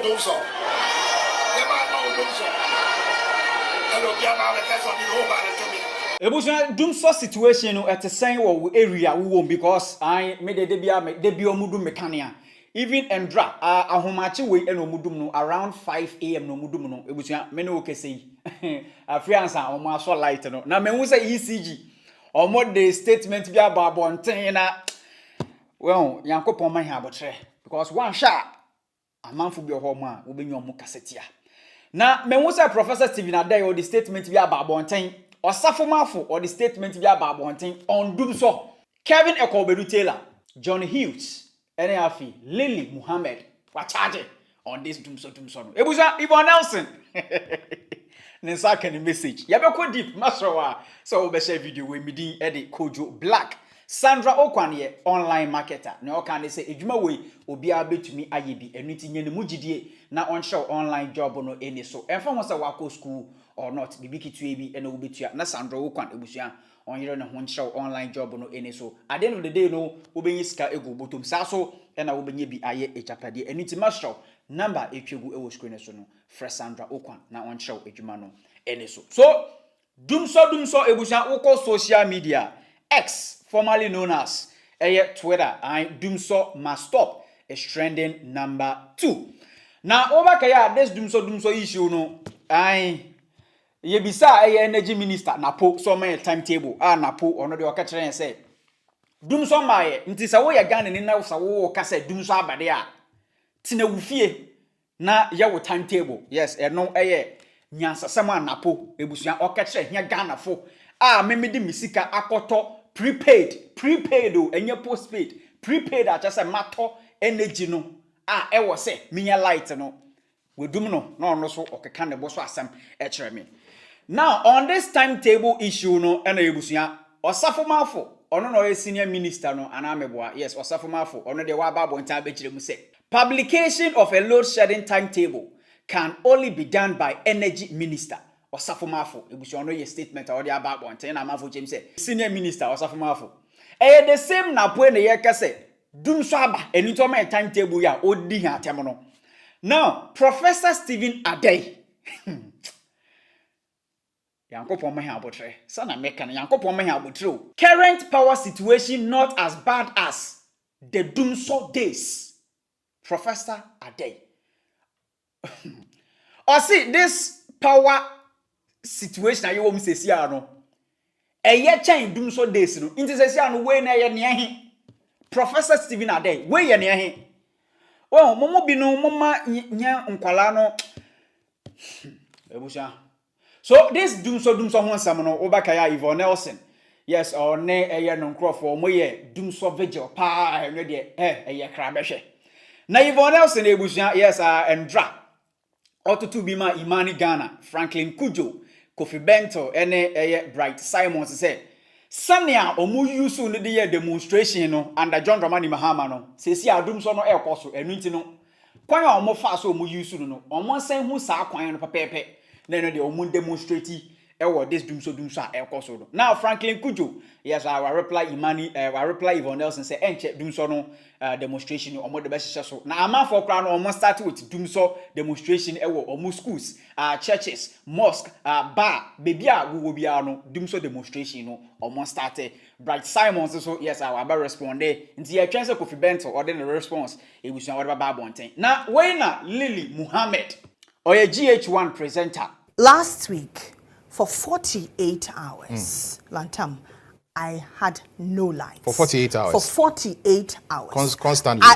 Dumsor. Ebushana Dumsor situation at the same area we won't because I made a debut mudu mechania. Even Endra ahomachi we and omudum no around 5 a.m. no mudum no ebushana many okay say afiansa omo aso light no na me hu say ECG omo the statement bi ababonten na well yankopon man ha abotre because one shot amanfo bi ohom a obenyu omo kasetia na me hu say Professor Stephen Adei or the statement bi ababonten Osafo Maafo or the statement bi ababonten on Dumsor Kevin Ekobedu Taylor Johnnie Hughes Afi Lily Muhammad wa charge on this Dumsor. Ebuza Yvonne Nelson. Nensa can message. Ya be ko deep masrawa so we be share video we midin e de Kojo Black. Sandra Okwane online marketer. Na o kan say edwuma we obi a betumi aye bi enu ti nyane mugidie na on show online job no eni so. Emfa ho say wako school or not bibi kitue bi ena obetua na Sandra Okwane ebusua on yere na ho show online job no eni so. At the end of the day no obenyi sika ego botom sa so ena obenye bi aye ejapade enu ti mashow number etwegu ewo screen so no fresh Sandra Okwane na on show edwuma no eni so. So Dumsor ebusua woko social media X formerly known as Twitter and Dumsor must stop is trending number 2. Now over kaya this Dumsor issue no yebisa energy minister napo so my timetable napo ono de okakere say Dumsor maye nti sa wo ya Ghana ni na sa wo ka say Dumsor abade a tina wufie na ya wo timetable yes eno nyansasam napo ebusua okakere hia Ghana fo memedi misika akoto prepaid o enye postpaid prepaid a just matter energy no ewo se minya light no wedum no na ono so okeka ne bo so asem e kire me. Now on this timetable issue no ena ebusua Osafo Maafo ono no senior minister no anameboa yes Osafo Maafo ono de wa ba bonta be kire mu se publication of a load shedding timetable can only be done by energy minister Osafo Maafo ebusua no ye statement or the about bonten na Maafo James say senior minister Osafo Maafo the same na po na ye ka say Dumsor aba eni to my timetable ya odi ha atem no. Now Professor Stephen Adei yankopon ma ha abotre sana meka na yankopon ma ha abotre current power situation not as bad as the Dumsor days. Professor Adei or see this power situation ayo wom sesia no eye chain Dumsor days no inti sesia no we na ye ne he Professor Stephen Adei we ye ne he oh momo bi no moma nya nkwala no ebusha. So this Dumsor ho nsam no obakaya Yvonne Nelson yes or ne eye no nkrofo mo ye Dumsor vigil pa eno de eye kra behwe na Yvonne Nelson ebusha yes Endra otutu bi ma Imani Ghana Franklin Kujo Kofi Bento ene Bright Simons say sania omu use no de demonstration no under John Dramani Mahama no sesi Dumsor no ekoso enu nti no kwan a omo fa so omu use no omo san hu sa kwan no pepepe na no de omu demonstrate ewo this Dumsor ekoso no. Now Franklin Kujo yes I reply Yvonne Nelson say enche Dumsor no demonstration omo de be so na amafo kra no omo start with Dumsor demonstration ewo omo schools churches mosque bar baby a wo bia no Dumsor demonstration no omo start Bright Simons so yes I will respond nti ye twen se Kofi Bento or the response e busuan wo ba bonten na we na Lily Muhammad or a GH1 presenter last week for 48 hours Lantam I had no lights. For 48 hours? For 48 hours. Constantly?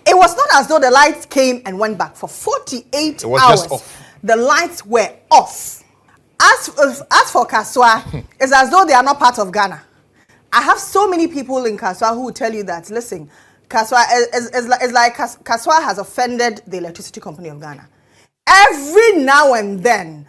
It was not as though the lights came and went back. For 48 hours, just off. The lights were off. As for Kaswa, it's as though they are not part of Ghana. I have so many people in Kaswa who will tell you that, listen, Kaswa is like Kaswa has offended the Electricity Company of Ghana. Every now and then,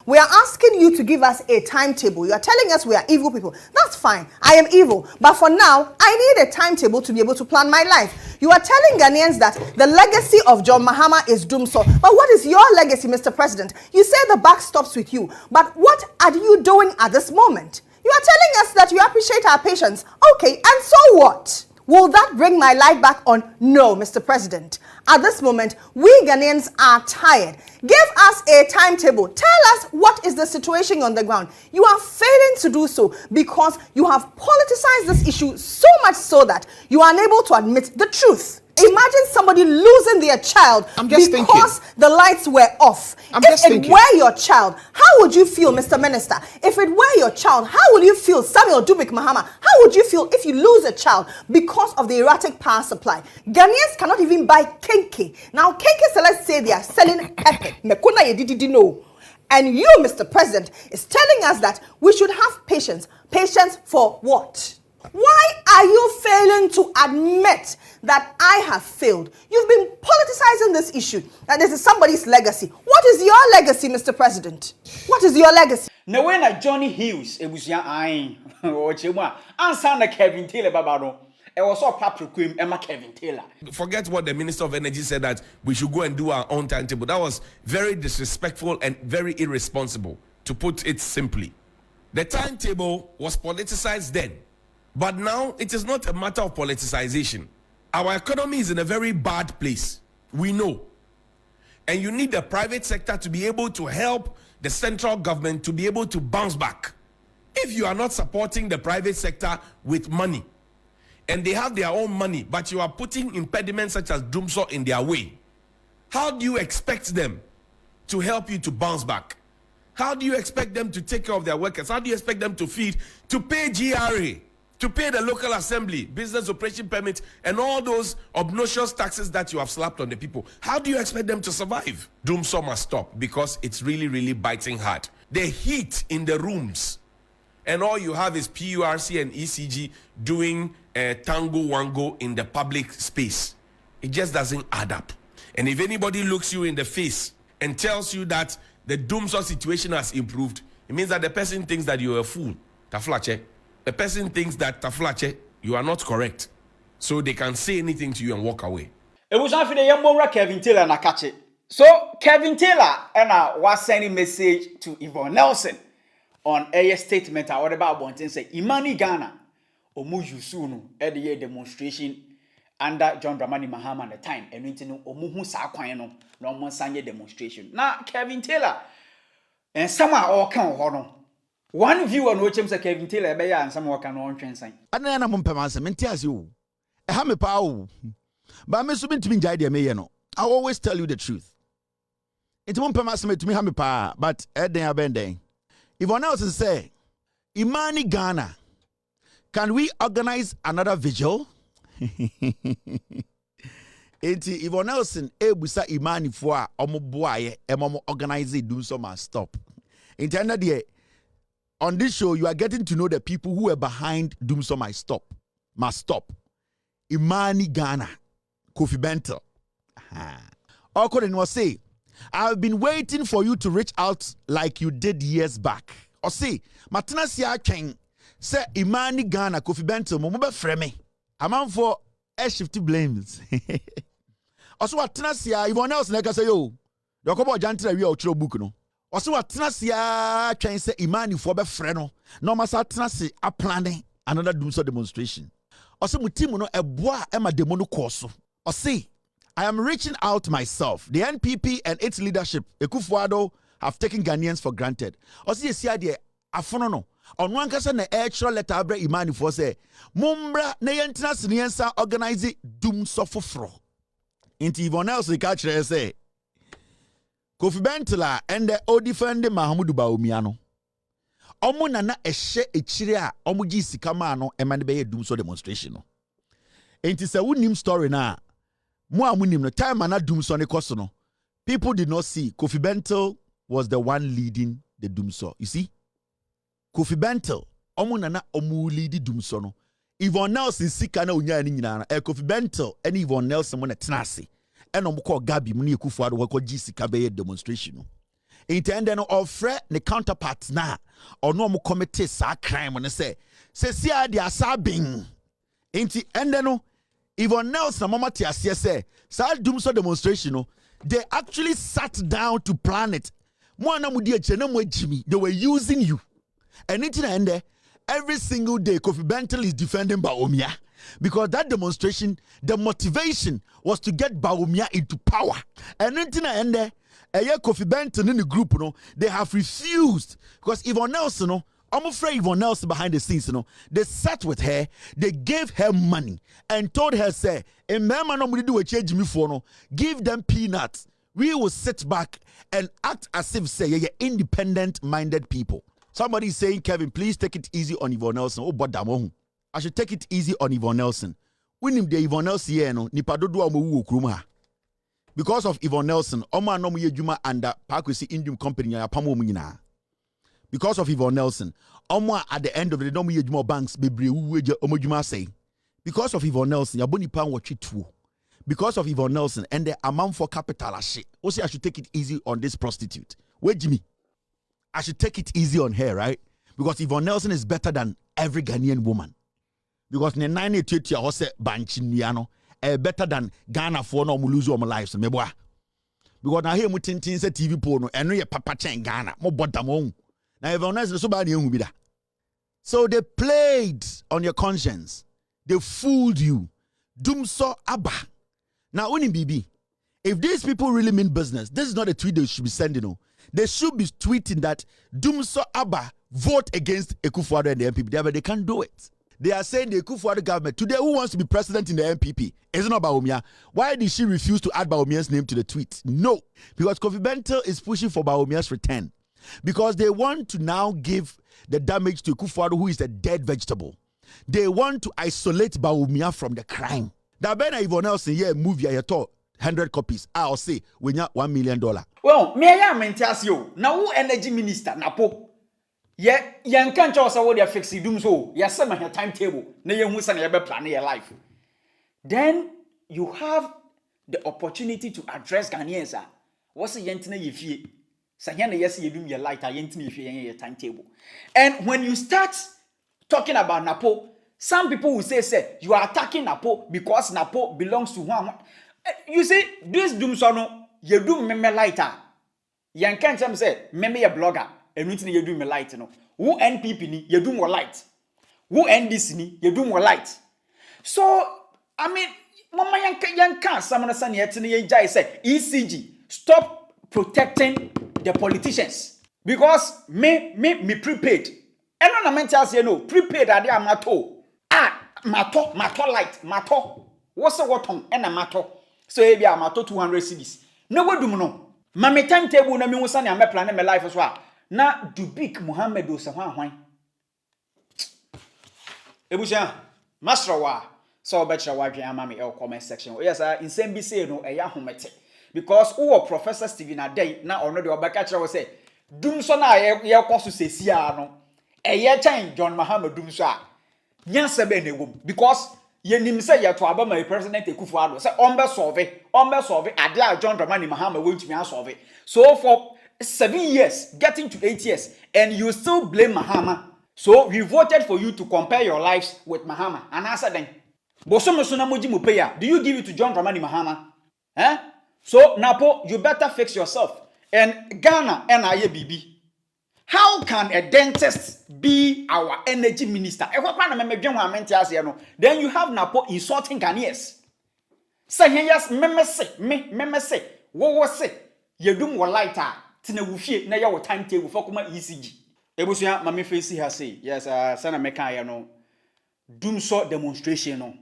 we are asking you to give us a timetable. You are telling us we are evil people. That's fine. I am evil. But for now, I need a timetable to be able to plan my life. You are telling Ghanaians that the legacy of John Mahama is Dumsor. But what is your legacy, Mr. President? You say the buck stops with you. But what are you doing at this moment? You are telling us that you appreciate our patience. Okay, and so what? Will that bring my life back on? No, Mr. President. At this moment, we Ghanaians are tired. Give us a timetable. Tell us what is the situation on the ground. You are failing to do so because you have politicized this issue so much so that you are unable to admit the truth. Imagine somebody losing their child because the lights were off. If it were your child, how would you feel, Mr. Minister? If it were your child, how would you feel, Samuel Dubik Mahama? How would you feel if you lose a child because of the erratic power supply? Ghanaians cannot even buy kenke. Now, kenke, so let's say they are selling epic. Mekuna ye didi no. And you, Mr. President, is telling us that we should have patience. Patience for what? Why are you failing to admit that I have failed? You've been politicizing this issue, and this is somebody's legacy. What is your legacy, Mr. President? What is your legacy? Now when Johnnie Hughes, it was young ayin or chema, answer Kevin Taylor babado. It was all paprika Emma Kevin Taylor. Forget what the Minister of Energy said that we should go and do our own timetable. That was very disrespectful and very irresponsible, to put it simply. The timetable was politicized then. But now it is not a matter of politicization. Our economy is in a very bad place. We know. And you need the private sector to be able to help the central government to be able to bounce back. If you are not supporting the private sector with money, and they have their own money, but you are putting impediments such as Dumsor in their way, how do you expect them to help you to bounce back? How do you expect them to take care of their workers? How do you expect them to feed, to pay GRA? To pay the local assembly, business operation permit, and all those obnoxious taxes that you have slapped on the people? How do you expect them to survive? Dumsor must stop because it's really, really biting hard. The heat in the rooms, and all you have is PURC and ECG doing tango wango in the public space. It just doesn't add up. And if anybody looks you in the face and tells you that the Dumsor situation has improved, it means that the person thinks that you're a fool. Taflache. The person thinks that Taflache, you are not correct. So they can say anything to you and walk away. It was after the young Kevin Taylor and catch it. So Kevin Taylor and I was sending message to Yvonne Nelson on a statement or whatever about and say Imani Ghana Omu Yusunu at the demonstration under John Dramani Mahama at the time and went to Omuhu Sakwano no one sang demonstration. Now Kevin Taylor and somehow all come on. One view on which Kevin Taylor be and some work on transign. Anana mumpemasa mentias you. Ehame pao. But me subin to me jide me no. I always tell you the truth. It mumpemasa me to me hame pa, but eden abenden. Yvonne else say, Imani Ghana, can we organize another vigil? Enti Yvonne Nelson ebusa Imani for omoboaye emomo organize Dumsor must stop. Intended on this show, you are getting to know the people who are behind Dumsor must stop. Imani Ghana, Kofi Bentel. Okoden was say, I've been waiting for you to reach out like you did years back. Or say, Matana siya ken say Imani Ghana, Kofi Bentel, mumube freme. Amam for shifty blames. Also, what Tanasia, Yvonne else neka say yo. Dokobo jantre we outro book no. Also, what Tanasia can say Imani for be freno. No masa Tanasi a planning another Dumsor demonstration. Also, mutimu no eboa ema demono koso. Or say, I am reaching out myself. The NPP and its leadership, akufo-addo, have taken Ghanaians for granted. Also, you see idea afono no. On one kasa na extra letter abre Imani for say, Mumbra na yentina siniensa organize Dumsor foforo. Inti Yvonne else catch say. Kofi Bentela and the Odifende Mahamudu Baumiano. Omo nana ehye echire a omo gi sika ma no e man be Dumsor demonstration no. Enti se wunim story na mo amunim no time na Dumsor ne koso no. People did not see Kofi Bentel was the one leading the Dumsor. You see? Kofi Bentel omo nana omo lead Dumsor no. Yvonne Nelson sika na onya ni nyina na Kofi Bentel and Yvonne Nelson mo na tenase. And call Gabi Muni Akufo-Addo wako jisika beye demonstration no. Intende no ofre ne counterparts na ono mo committee sa crime no say si ade asabin. Inti ende no Yvonne Nelson mama ti ase say sa Dumsor demonstration no they actually sat down to plan it. Mo na mudi eche na mo ejimi they were using you. And it ende every single day Kofi Bentil is defending Bawumia. Because that demonstration, the motivation was to get Bawumia into power. And then Kofi Bentil in the group, they have refused. Because Yvonne Nelson, I'm afraid Yvonne Nelson behind the scenes, they sat with her, they gave her money and told her, say, give them peanuts. We will sit back and act as if, say, you're independent-minded people. Somebody is saying, Kevin, please take it easy on Yvonne Nelson. Oh, but I should take it easy on Yvonne Nelson. When him the Yvonne Nelson here, because of Yvonne Nelson, Oma no muye juma under Pakwesi Indium Company ya pamo munyina. Because of Yvonne Nelson, Oma at the end of the day no muye juma banks bebre uweje omojuma say. Because of Yvonne Nelson, ya boni pan wachi tuo. Because of Yvonne Nelson and the amount for capital shit. Also, I should take it easy on this prostitute. Wait, Jimmy. I should take it easy on her, right? Because Yvonne Nelson is better than every Ghanaian woman. Because in 1980, I was Banchiniano, better than Ghana for no muluzu my lives. Because now here mutintin say TV porno and no papa chen Ghana. Mo bodamon. Now Yvonne Nelson so bad you be. So they played on your conscience. They fooled you. Dumsor Abba. Now, when BB, if these people really mean business, this is not a tweet they should be sending. They should be tweeting that Dumsor Abba vote against akufo-addo and the MPP. But they can't do it. They are saying the akufo-addo government today, who wants to be president in the MPP? It's not Bawumia. Why did she refuse to add Bawumia's name to the tweet? No, because Kofi Bentil is pushing for Bawumia's return. Because they want to now give the damage to Akufo-addo, who is a dead vegetable. They want to isolate Bawumia from the crime. That Ben Yvonne Nelson, yeah, movie I thought 100 copies. I'll say we need $1 million. Well, me I maintain you. Now who energy minister napo? Yeah, you can't just say what they fix it Dumsor. You say my timetable. Na you who say you be plan your life. Then you have the opportunity to address Ghanaians. What's the yentine you feel? Say yes, you do your light. Yentine you feel your timetable. And when you start talking about Napo, some people will say, you are attacking Napo because Napo belongs to one. You see, this Dumsor no, you do me lighter. You can't say, me a blogger, and you do me light. No. Who NPP ni, you do more light. Who NDC ni, you do more light. So, I mean, Mama yanka, someone say, ECG, stop protecting the politicians. Because me prepaid. And on the mental say, no, prepaid are there, mato. Mato light, mato. What's the water and a mato? So maybe a mato 200 CDs. No what do you know? Mama timetable na mi wusani ame plan my life as well. Na Dubik Muhammad Osafo Ebusha Masrawa. So betra wa dwan ama me e comment section. Yes, in same be say no eya homete. Because who Professor Stephen Adei na ono de obaka kire wo say Dumsor na ye kwaso sesia no. Eya chan John Muhammad Dumsor. Nyanse be na wom because yenim say ye to aba my president akufo-addo say ombe solve Adei John Dramani Muhammad went to solve. So for 7 years getting to 8 years and you still blame Mahama. So we voted for you to compare your lives with Mahama. And answer then. Do you give it to John Dramani Mahama? Eh? So Napo, you better fix yourself. And Ghana and IABB. How can a dentist be our energy minister? Then you have Napo insulting Ghanaians. Say yes, meme say, what was it? You do more lighter. Tina wufie na your timetable for kuma ECG. Ebusia mami face ha say yes sana meka ya no Dumsor demonstration no.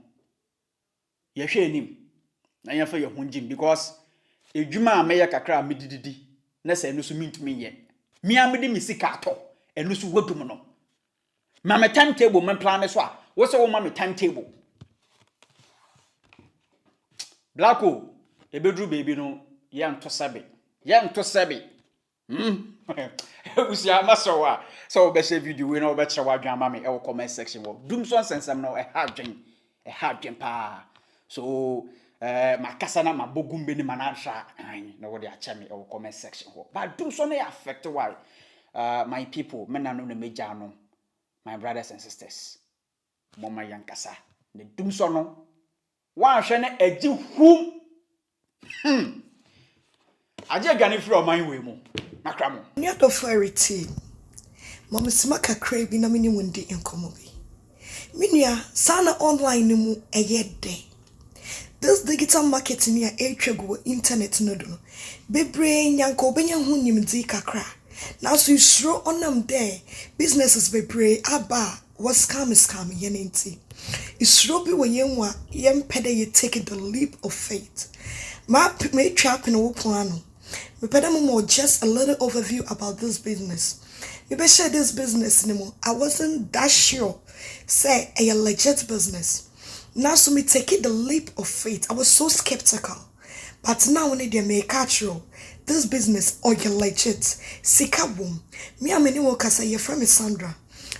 Ye hwe anim. Na ye fa ye honjim because edwuma ameya kakra medididi na say no so mintumi ye. Mi amede misika ato eno so wadum no. Mama timetable man plan so a wo se wo mama timetable. Blacko ebedru baby no ye anto sabe. Usia masowa so be share video we no be kire wadwan ma me e comment section wo Dumsor sensem no e hard dwen pa so makasa na mabogum be ni manasha na wo de acha me e comment section wo but Dumsor no affect why my people men na no na meja no my brothers and sisters mama yankasa ne Dumsor no wa hwe na agi hum aje gani free o man we mu makramo Not authority. Mama Simaka crave in a mini windy in Komobi. Minia, Sana online nemu a yet day. This digital marketing near a trego internet nodo. Bebre yanko benya hunim kakra. Now so you throw on them there. Businesses bebre aba was scam yenenti. It's robi when yenwa yen pede ye take the leap of faith. Ma me trap in a plano. Me pede more just a little overview about this business. You better share this business anymore. I wasn't that sure. Say a legit business. Now so me take it the leap of faith. I was so skeptical. But now when they make catch this business or you legit. Sika boom. Me a many workers say your friend is Sandra.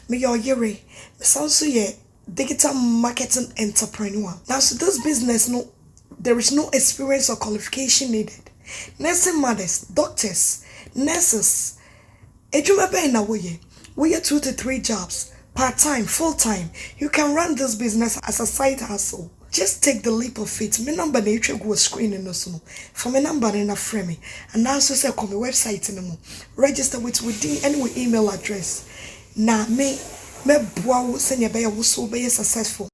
Me your yere. Me sound so ye digital marketing entrepreneur. Now so this business no there is no experience or qualification needed. Nursing mothers, doctors, nurses. Ejuma be na we 2 to 3 jobs, part-time, full-time. You can run this business as a side hustle. Just take the leap of faith. My number na itwe go screen no so. For my number na frame me. And now so say come website no mo. Register within any email address. Na me boa wo senya be wo so be successful.